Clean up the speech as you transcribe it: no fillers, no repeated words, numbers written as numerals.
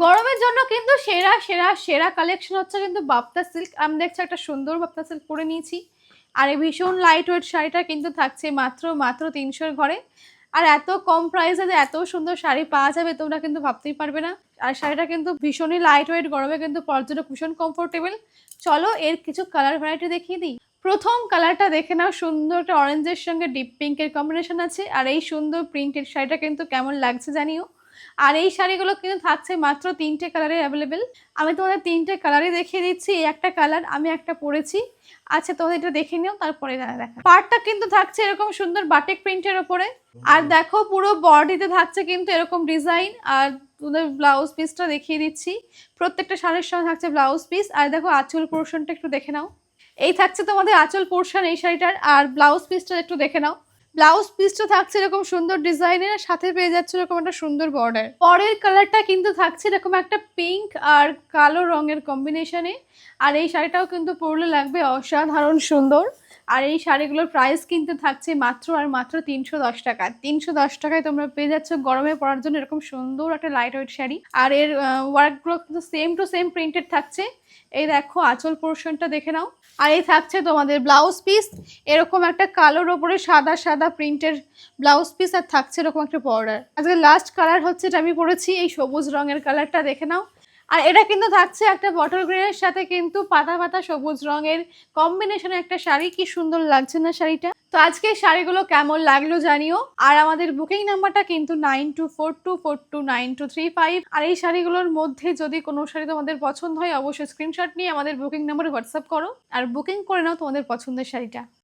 গরমের জন্য কিন্তু সেরা সেরা সেরা কালেকশন হচ্ছে কিন্তু বাপ্তা সিল্ক। আমি দেখছি একটা সুন্দর বাপ্তা সিল্ক পরে নিয়েছি। আর এই ভীষণ লাইট ওয়েট শাড়িটা কিন্তু থাকছে মাত্র মাত্র 300-র ঘরে। আর এত কম প্রাইসে যে এত সুন্দর শাড়ি পাওয়া যাবে তোমরা কিন্তু ভাবতেই পারবে না। আর শাড়িটা কিন্তু ভীষণই লাইট ওয়েট, গরমে কিন্তু পরার জন্য ভীষণ কমফোর্টেবল। চলো এর কিছু কালার ভ্যারাইটি দেখিয়ে দিই। প্রথম কালারটা দেখে নাও, সুন্দর একটা অরেঞ্জের সঙ্গে ডিপ পিঙ্কের কম্বিনেশন আছে। আর এই সুন্দর প্রিন্টেড শাড়িটা কিন্তু কেমন লাগছে জানিও। আর এই শাড়িগুলো কিন্তু থাকছে মাত্র 3টে কালারে অ্যাভেলেবেল। আমি তোমাদের 3টে কালারই দেখিয়ে দিচ্ছি। এই একটা কালার, আমি একটা পরেছি। আচ্ছা তোমাদের এটা দেখে নিও, তারপরে দেখা। পার্টটা কিন্তু থাকছে এরকম সুন্দর বাটিক প্রিন্টের ওপরে। আর দেখো পুরো বডিতে থাকছে কিন্তু এরকম ডিজাইন। আর তোমাদের ব্লাউজ পিসটা দেখিয়ে দিচ্ছি। প্রত্যেকটা শাড়ির সঙ্গে থাকছে ব্লাউজ পিস। আর দেখো আঁচল পোর্শনটা একটু দেখে নাও। এই থাকছে তোমাদের আঁচল পোর্শন এই শাড়িটার। আর ব্লাউজ পিসটা একটু দেখে নাও। ব্লাউজ পিসটা থাকছে এরকম সুন্দর ডিজাইনের, সাথে পেয়ে যাচ্ছে এরকম একটা সুন্দর বর্ডার। পরের কালারটা কিন্তু থাকছে এরকম একটা পিঙ্ক আর কালো রঙের কম্বিনেশনে। আর এই শাড়িটাও কিন্তু পরলে লাগবে অসাধারণ সুন্দর। আর এই শাড়িগুলোর প্রাইস কিন্তু থাকছে মাত্র আর মাত্র 310 টাকা। 310 টাকায় তোমরা পেয়ে যাচ্ছ গরমে পরার জন্য এরকম সুন্দর একটা লাইট ওয়েট শাড়ি। আর এর ওয়ার্কগুলো কিন্তু সেম টু সেম প্রিন্টেড থাকছে। এই দেখো আঁচল পোর্শনটা দেখে নাও। আর এই থাকছে তোমাদের ব্লাউজ পিস, এরকম একটা কালোর ওপরে সাদা সাদা প্রিন্টের ব্লাউজ পিস। আর থাকছে এরকম একটা বর্ডার। আজকে লাস্ট কালার হচ্ছে এটা আমি পরেছি, এই সবুজ রঙের কালারটা দেখে নাও। আর এটা কিন্তু থাকছে একটা বটল গ্রিনের সাথে কিন্তু পাতা পাতা সবুজ রঙের কম্বিনেশনে একটা শাড়ি। কি সুন্দর লাগছে না শাড়িটা? তো আজকে শাড়িগুলো কেমন লাগলো জানিও। আর আমাদের বুকিং নাম্বারটা কিন্তু 9242429235। আর এই শাড়িগুলোর মধ্যে যদি কোনো শাড়ি তোমাদের পছন্দ হয় অবশ্যই স্ক্রিনশট নিয়ে আমাদের বুকিং নাম্বারে হোয়াটসঅ্যাপ করো আর বুকিং করে নাও তোমাদের পছন্দের শাড়িটা।